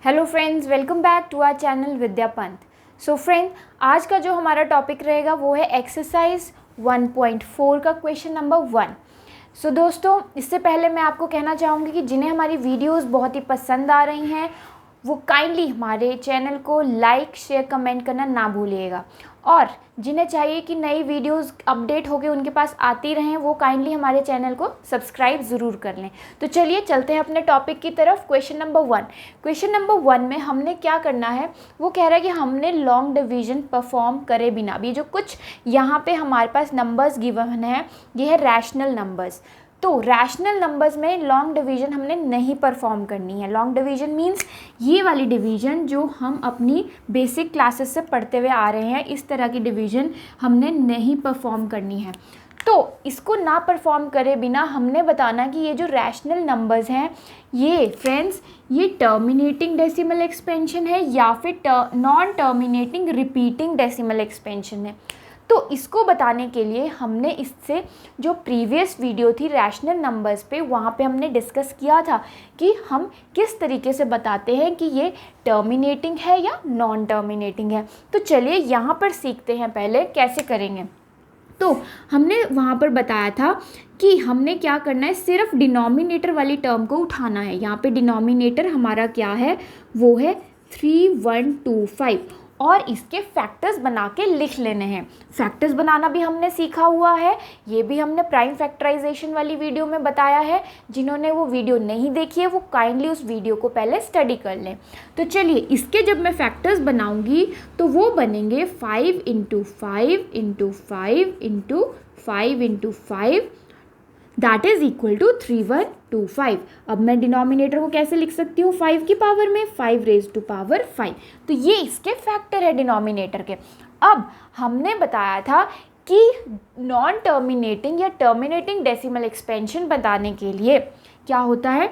Hello friends, welcome back to our channel Vidya Pant. So friend, आज का जो हमारा टॉपिक रहेगा वो है एक्सरसाइज 1.4 का क्वेश्चन नंबर 1। सो दोस्तों, इससे पहले मैं आपको कहना चाहूँगी कि जिन्हें हमारी वीडियोस बहुत ही पसंद आ रही हैं वो काइंडली हमारे चैनल को लाइक, शेयर, कमेंट करना ना भूलिएगा। और जिन्हें चाहिए कि नई वीडियोस अपडेट होके उनके पास आती रहें वो काइंडली हमारे चैनल को सब्सक्राइब ज़रूर कर लें। तो चलिए चलते हैं अपने टॉपिक की तरफ। Question number 1। क्वेश्चन नंबर 1 में हमने क्या करना है, वो कह रहा है कि हमने लॉन्ग डिवीजन परफॉर्म करे बिना भी जो कुछ यहाँ पे हमारे पास नंबर्स गिवन है ये है रैशनल नंबर्स। तो रैशनल नंबर्स में लॉन्ग डिवीजन हमने नहीं परफॉर्म करनी है। लॉन्ग डिवीजन मींस ये वाली डिवीजन जो हम अपनी बेसिक क्लासेस से पढ़ते हुए आ रहे हैं, इस तरह की डिवीजन हमने नहीं परफॉर्म करनी है। तो इसको ना परफॉर्म करे बिना हमने बताना कि ये जो रैशनल नंबर्स हैं ये फ्रेंड्स ये टर्मिनेटिंग डेसिमल एक्सपेंशन है या फिर non terminating repeating decimal expansion है। तो इसको बताने के लिए हमने इससे जो प्रीवियस वीडियो थी रैशनल नंबर्स पे, वहाँ पे हमने डिस्कस किया था कि हम किस तरीके से बताते हैं कि ये टर्मिनेटिंग है या नॉन टर्मिनेटिंग है। तो चलिए यहाँ पर सीखते हैं पहले कैसे करेंगे। तो हमने वहाँ पर बताया था कि हमने क्या करना है, सिर्फ डिनोमिनेटर वाली टर्म को उठाना है। यहाँ पे डिनोमिनेटर हमारा क्या है, वो है 3125 और इसके फैक्टर्स बना के लिख लेने हैं। फैक्टर्स बनाना भी हमने सीखा हुआ है, ये भी हमने प्राइम फैक्टराइजेशन वाली वीडियो में बताया है। जिन्होंने वो वीडियो नहीं देखी है वो काइंडली उस वीडियो को पहले स्टडी कर लें। तो चलिए इसके जब मैं फैक्टर्स बनाऊंगी तो वो बनेंगे 5 × 5 × 5 × 5 × 5 दैट इज इक्वल टू 3125। अब मैं डिनोमिनेटर को कैसे लिख सकती हूँ 5 की पावर में, 5 रेज़ टू पावर 5। तो ये इसके फैक्टर है डिनोमिनेटर के। अब हमने बताया था कि नॉन टर्मिनेटिंग या टर्मिनेटिंग डेसिमल एक्सपेंशन बताने के लिए क्या होता है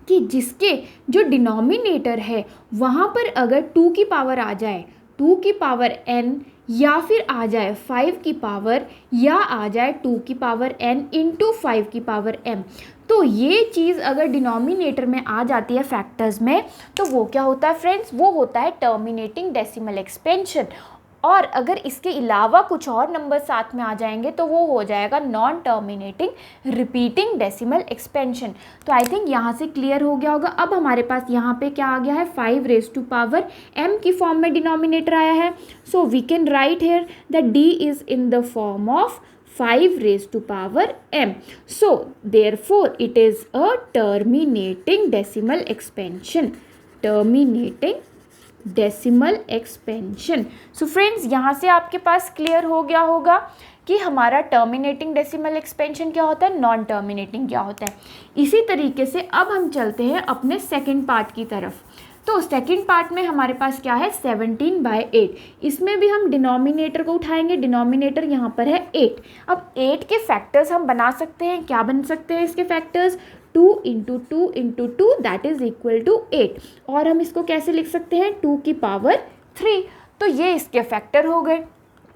कि जिसके जो डिनोमिनेटर है वहाँ पर अगर 2 की पावर आ जाए, 2 की पावर n, या फिर आ जाए 5 की पावर, या आ जाए 2 की पावर n इंटू 5 की पावर m, तो ये चीज़ अगर डिनोमिनेटर में आ जाती है फैक्टर्स में तो वो क्या होता है फ्रेंड्स, वो होता है टर्मिनेटिंग डेसिमल एक्सपेंशन। और अगर इसके अलावा कुछ और नंबर साथ में आ जाएंगे तो वो हो जाएगा non terminating repeating decimal expansion. तो आई थिंक यहाँ से क्लियर हो गया होगा। अब हमारे पास यहाँ पे क्या आ गया है, 5 रेज़ टू पावर m की फॉर्म में डिनोमिनेटर आया है। So we can write here that d is in the form of 5 raised to power m. So therefore it is a terminating decimal expansion. Terminating decimal expansion. So friends यहाँ से आपके पास clear हो गया होगा कि हमारा टर्मिनेटिंग डेसिमल एक्सपेंशन क्या होता है, नॉन टर्मिनेटिंग क्या होता है। इसी तरीके से अब हम चलते हैं अपने सेकंड पार्ट की तरफ। तो सेकंड पार्ट में हमारे पास क्या है 17/8। इसमें भी हम डिनोमिनेटर को उठाएंगे, डिनोमिनेटर यहाँ पर है 8। अब 8 के फैक्टर्स हम बना सकते हैं, क्या बन सकते हैं इसके factors, 2 × 2 × 2 that is equal to 8। और हम इसको कैसे लिख सकते हैं 2 की पावर 3। तो ये इसके फैक्टर हो गए।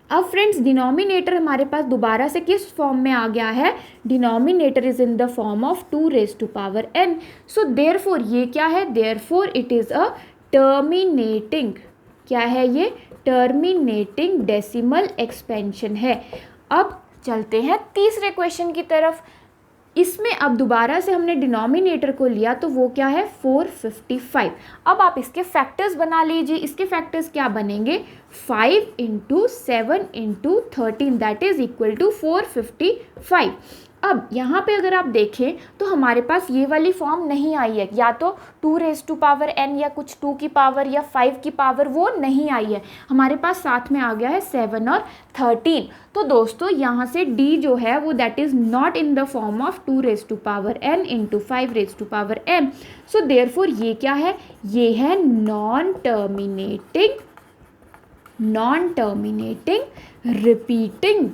अब फ्रेंड्स डिनोमिनेटर हमारे पास दोबारा से किस फॉर्म में आ गया है, denominator is in the form of 2 raise to power n। So therefore ये क्या है, therefore it is a terminating, क्या है ये, टर्मिनेटिंग डेसिमल एक्सपेंशन है। अब चलते हैं तीसरे क्वेश्चन की तरफ। इसमें अब दोबारा से हमने डिनोमिनेटर को लिया तो वो क्या है 455। अब आप इसके फैक्टर्स बना लीजिए। इसके फैक्टर्स क्या बनेंगे, 5 × 7 × 13 दैट इज इक्वल टू 455। अब यहाँ पे अगर आप देखें तो हमारे पास ये वाली फॉर्म नहीं आई है, या तो 2 रेज़ टू पावर n या कुछ 2 की पावर या 5 की पावर, वो नहीं आई है। हमारे पास साथ में आ गया है 7 और 13। तो दोस्तों यहाँ से d जो है वो that is not in the form of 2 raise to power n into 5 raise to power m। So therefore ये क्या है, ये है non terminating repeating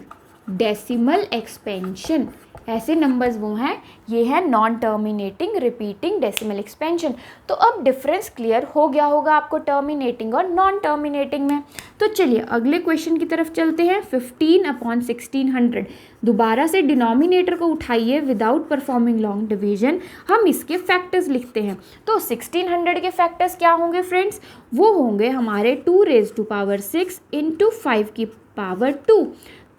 decimal expansion. ऐसे नंबर्स वो हैं, ये है non terminating repeating decimal expansion. तो अब डिफरेंस क्लियर हो गया होगा आपको टर्मिनेटिंग और नॉन टर्मिनेटिंग में। तो चलिए अगले क्वेश्चन की तरफ चलते हैं। 15/1600, दोबारा से डिनोमिनेटर को उठाइए विदाउट परफॉर्मिंग लॉन्ग डिवीजन, हम इसके फैक्टर्स लिखते हैं। तो 1600 के फैक्टर्स क्या होंगे फ्रेंड्स, वो होंगे हमारे 2⁶ इंटू 5 की पावर 2।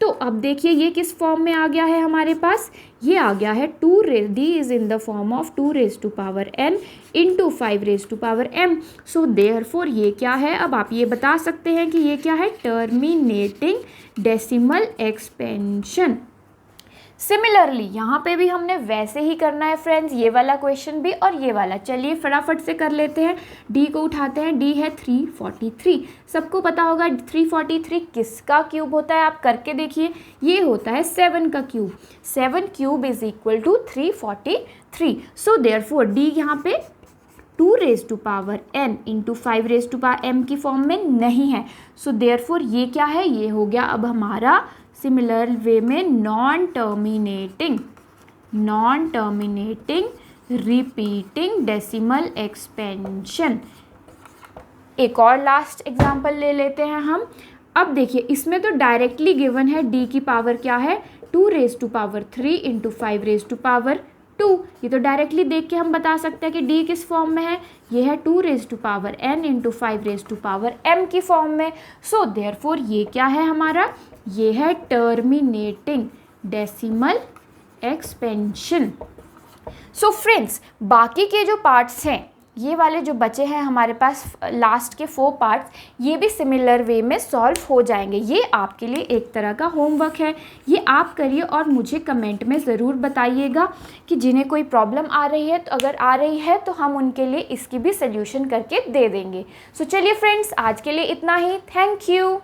तो अब देखिए ये किस फॉर्म में आ गया है हमारे पास, ये आ गया है D is in the form of 2⁻n into 5⁻m। So therefore ये क्या है, अब आप ये बता सकते हैं कि ये क्या है, टर्मिनेटिंग डेसिमल एक्सपेंशन। सिमिलरली यहाँ पे भी हमने वैसे ही करना है फ्रेंड्स, ये वाला क्वेश्चन भी और ये वाला। चलिए फटाफट से कर लेते हैं। डी को उठाते हैं, डी है 343। सबको पता होगा 343 किसका क्यूब होता है, आप करके देखिए, ये होता है 7 का cube. 7 cube is equal to 343। So therefore d यहाँ पे 2⁻n इंटू 5⁻m की फॉर्म में नहीं है। सो देयरफॉर ये क्या है, ये हो गया अब हमारा सिमिलर वे में non terminating repeating decimal expansion. एक और लास्ट एग्जांपल ले लेते हैं हम। अब देखिए इसमें तो डायरेक्टली गिवन है डी की पावर क्या है, 2⁻³ इंटू 5⁻²। ये तो डायरेक्टली देख के हम बता सकते हैं कि डी किस फॉर्म में है, ये है 2⁻n इंटू 5⁻m की फॉर्म में। सो देयरफॉर ये क्या है हमारा, ये है terminating decimal expansion. So friends बाकी के जो पार्ट्स हैं, ये वाले जो बचे हैं हमारे पास लास्ट के 4 पार्ट्स, ये भी सिमिलर वे में सॉल्व हो जाएंगे। ये आपके लिए एक तरह का होमवर्क है, ये आप करिए और मुझे कमेंट में ज़रूर बताइएगा कि जिन्हें कोई प्रॉब्लम आ रही है, तो अगर आ रही है तो हम उनके लिए इसकी भी सल्यूशन करके दे देंगे। सो चलिए फ्रेंड्स आज के लिए इतना ही। Thank you.